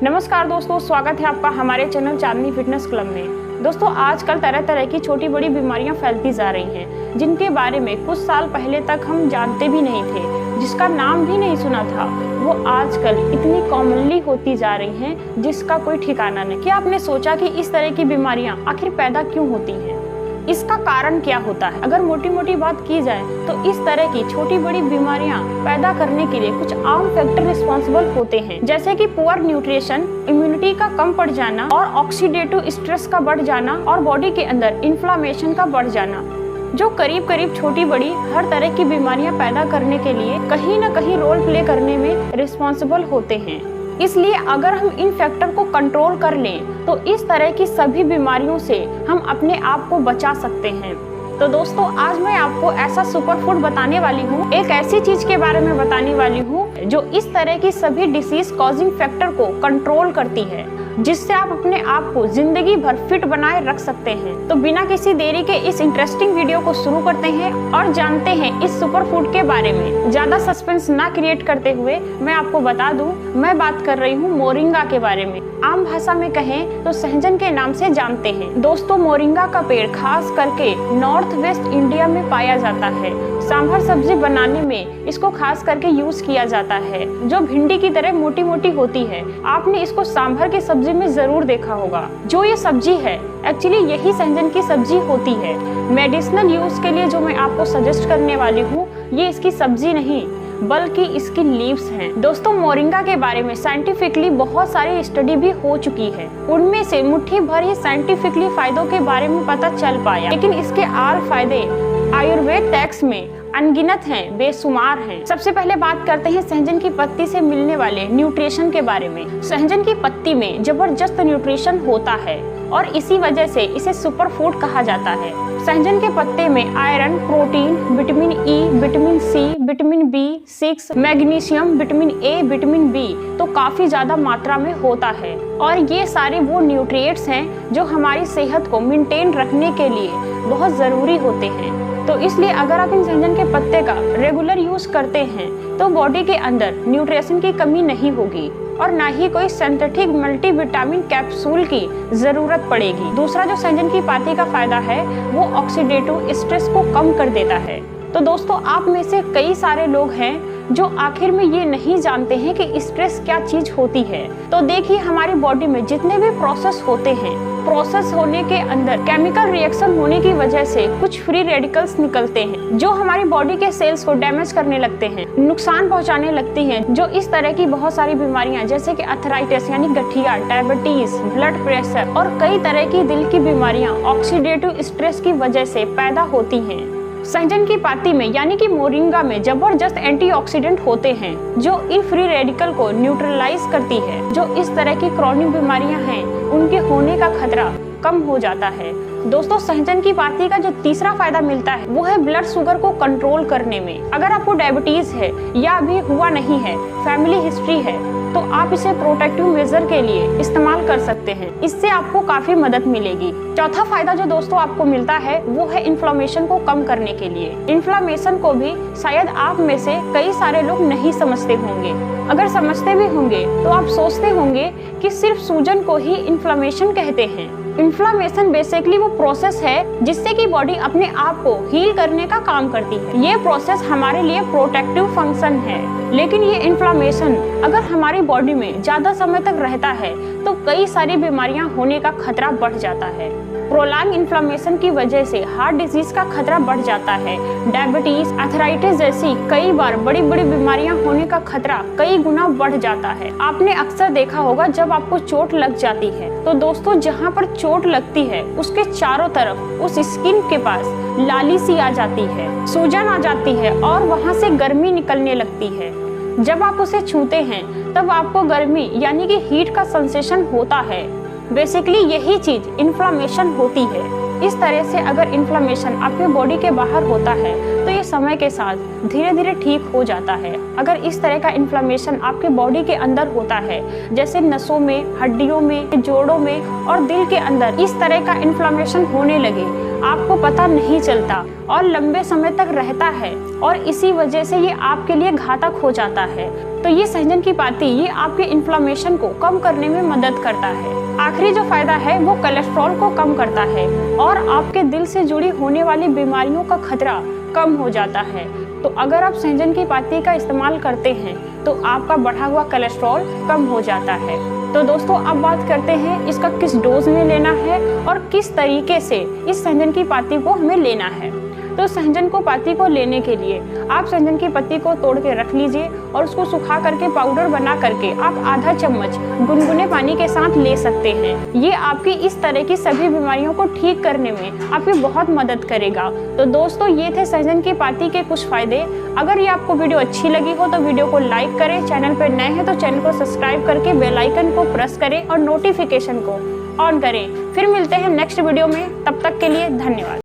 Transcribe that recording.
नमस्कार दोस्तों, स्वागत है आपका हमारे चैनल चांदनी फिटनेस क्लब में। दोस्तों, आजकल तरह तरह की छोटी बड़ी बीमारियां फैलती जा रही हैं, जिनके बारे में कुछ साल पहले तक हम जानते भी नहीं थे, जिसका नाम भी नहीं सुना था, वो आजकल इतनी कॉमनली होती जा रही हैं जिसका कोई ठिकाना नहीं। क्या आपने सोचा कि इस तरह की बीमारियां आखिर पैदा क्यों होती हैं? इसका कारण क्या होता है? अगर मोटी मोटी बात की जाए तो इस तरह की छोटी बड़ी बीमारियां पैदा करने के लिए कुछ आम फैक्टर रिस्पॉन्सिबल होते हैं, जैसे कि पुअर न्यूट्रिशन, इम्यूनिटी का कम पड़ जाना और ऑक्सीडेटिव स्ट्रेस का बढ़ जाना और बॉडी के अंदर इन्फ्लामेशन का बढ़ जाना, जो करीब करीब छोटी बड़ी हर तरह की बीमारियां पैदा करने के लिए कहीं न कहीं रोल प्ले करने में रिस्पॉन्सिबल होते हैं। इसलिए अगर हम इन फैक्टर को कंट्रोल कर लें तो इस तरह की सभी बीमारियों से हम अपने आप को बचा सकते हैं। तो दोस्तों, आज मैं आपको ऐसा सुपर फूड बताने वाली हूँ, एक ऐसी चीज के बारे में बताने वाली हूँ जो इस तरह की सभी डिसीज कॉजिंग फैक्टर को कंट्रोल करती है, जिससे आप अपने आप को जिंदगी भर फिट बनाए रख सकते हैं। तो बिना किसी देरी के इस इंटरेस्टिंग वीडियो को शुरू करते हैं और जानते हैं इस सुपर फूड के बारे में। ज्यादा सस्पेंस ना क्रिएट करते हुए मैं आपको बता दूं, मैं बात कर रही हूँ मोरिंगा के बारे में। आम भाषा में कहें तो सहजन के नाम से जानते हैं। दोस्तों, मोरिंगा का पेड़ खास करके नॉर्थ वेस्ट इंडिया में पाया जाता है। सांभर सब्जी बनाने में इसको खास करके यूज किया जाता है, जो भिंडी की तरह मोटी मोटी होती है। आपने इसको सांभर की सब्जी में जरूर देखा होगा। जो ये सब्जी है एक्चुअली यही सहजन की सब्जी होती है। मेडिसिनल यूज के लिए जो मैं आपको सजेस्ट करने वाली हूँ, ये इसकी सब्जी नहीं बल्कि इसकी लीव्स हैं। दोस्तों, मोरिंगा के बारे में साइंटिफिकली बहुत सारी स्टडी भी हो चुकी है। उनमें से मुट्ठी भर ही साइंटिफिकली फायदों के बारे में पता चल पाया, लेकिन इसके आर फायदे आयुर्वेद टेक्स्ट में अनगिनत हैं, बेशुमार हैं। सबसे पहले बात करते हैं सहजन की पत्ती से मिलने वाले न्यूट्रिशन के बारे में। सहजन की पत्ती में जबरदस्त न्यूट्रिशन होता है और इसी वजह से इसे सुपर फूड कहा जाता है। सहजन के पत्ते में iron, protein, vitamin E, vitamin C, vitamin B6, magnesium, vitamin A, vitamin B तो काफी ज्यादा मात्रा में होता है और ये सारे वो न्यूट्रिएंट्स हैं जो हमारी सेहत को मेंटेन रखने के लिए बहुत जरूरी होते हैं। तो इसलिए अगर आप इन सहजन के पत्ते का रेगुलर यूज करते हैं तो बॉडी के अंदर न्यूट्रिशन की कमी नहीं होगी और ना ही कोई सिंथेटिक मल्टीविटामिन कैप्सूल की जरूरत पड़ेगी। दूसरा जो सहजन की पत्ती का फायदा है वो ऑक्सीडेटिव स्ट्रेस को कम कर देता है। तो दोस्तों, आप में से कई सारे लोग हैं जो आखिर में ये नहीं जानते हैं कि स्ट्रेस क्या चीज होती है। तो देखिए, हमारी बॉडी में जितने भी प्रोसेस होते हैं, प्रोसेस होने के अंदर केमिकल रिएक्शन होने की वजह से कुछ फ्री रेडिकल्स निकलते हैं जो हमारी बॉडी के सेल्स को डैमेज करने लगते हैं, नुकसान पहुंचाने लगती हैं, जो इस तरह की बहुत सारी बीमारियां जैसे कि अर्थराइटिस यानी गठिया, डायबिटीज, ब्लड प्रेशर और कई तरह की दिल की बीमारियां ऑक्सीडेटिव स्ट्रेस की वजह से पैदा होती हैं। सहजन की पत्ती में यानी कि मोरिंगा में जबरदस्त एंटीऑक्सीडेंट होते हैं जो इन फ्री रेडिकल को न्यूट्रलाइज करती है। जो इस तरह की क्रॉनिक बीमारियां हैं उनके होने का खतरा कम हो जाता है। दोस्तों, सहजन की पत्ती का जो तीसरा फायदा मिलता है वो है ब्लड शुगर को कंट्रोल करने में। अगर आपको डायबिटीज है या अभी हुआ नहीं है, फैमिली हिस्ट्री है, तो आप इसे प्रोटेक्टिव मेजर के लिए इस्तेमाल कर सकते हैं। इससे आपको काफी मदद मिलेगी। चौथा फायदा जो दोस्तों आपको मिलता है वो है इन्फ्लेमेशन को कम करने के लिए। इन्फ्लेमेशन को भी शायद आप में से कई सारे लोग नहीं समझते होंगे। अगर समझते भी होंगे तो आप सोचते होंगे कि सिर्फ सूजन को ही इन्फ्लेमेशन कहते हैं। इन्फ्लेमेशन बेसिकली वो प्रोसेस है जिससे कि बॉडी अपने आप को हील करने का काम करती है। ये प्रोसेस हमारे लिए प्रोटेक्टिव फंक्शन है, लेकिन ये इन्फ्लेमेशन अगर हमारी बॉडी में ज्यादा समय तक रहता है तो कई सारी बीमारियां होने का खतरा बढ़ जाता है। प्रोलॉन्ग इन्फ्लेमेशन की वजह से हार्ट डिजीज का खतरा बढ़ जाता है। डायबिटीज, अर्थराइटिस जैसी कई बार बड़ी बड़ी बीमारियां होने का खतरा कई गुना बढ़ जाता है। आपने अक्सर देखा होगा जब आपको चोट लग जाती है तो दोस्तों, जहां पर चोट लगती है उसके चारों तरफ उस स्किन के पास लाली सी आ जाती है, सूजन आ जाती है और वहां से गर्मी निकलने लगती है। जब आप उसे छूते हैं तब आपको गर्मी यानी कि हीट का सेंसेशन होता है। बेसिकली यही चीज इन्फ्लेमेशन होती है। इस तरह से अगर इन्फ्लेमेशन आपके बॉडी के बाहर होता है तो ये समय के साथ धीरे धीरे ठीक हो जाता है। अगर इस तरह का इन्फ्लेमेशन आपके बॉडी के अंदर होता है, जैसे नसों में, हड्डियों में, जोड़ों में और दिल के अंदर इस तरह का इन्फ्लेमेशन होने लगे, आपको पता नहीं चलता और लंबे समय तक रहता है और इसी वजह से ये आपके लिए घातक हो जाता है। तो ये सहजन की पाती ये आपके इन्फ्लेमेशन को कम करने में मदद करता है। आखिरी जो फायदा है वो कोलेस्ट्रॉल को कम करता है और आपके दिल से जुड़ी होने वाली बीमारियों का खतरा कम हो जाता है। तो अगर आप सहजन की पाती का इस्तेमाल करते हैं तो आपका बढ़ा हुआ कोलेस्ट्रॉल कम हो जाता है। तो दोस्तों अब बात करते हैं इसका किस डोज में लेना है और किस तरीके से इस सहजन की पाती को हमें लेना है। तो सहजन को पाती को लेने के लिए आप सहजन की पत्ती को तोड़ के रख लीजिए और उसको सुखा करके पाउडर बना करके आप आधा चम्मच गुनगुने पानी के साथ ले सकते हैं। ये आपकी इस तरह की सभी बीमारियों को ठीक करने में आपकी बहुत मदद करेगा। तो दोस्तों ये थे सहजन की पाती के कुछ फायदे। अगर ये आपको वीडियो अच्छी लगी हो तो वीडियो को लाइक करें, चैनल पर नए हैं तो चैनल को सब्सक्राइब करके बेल आइकन को प्रेस करें और नोटिफिकेशन को ऑन करें। फिर मिलते हैं नेक्स्ट वीडियो में, तब तक के लिए धन्यवाद।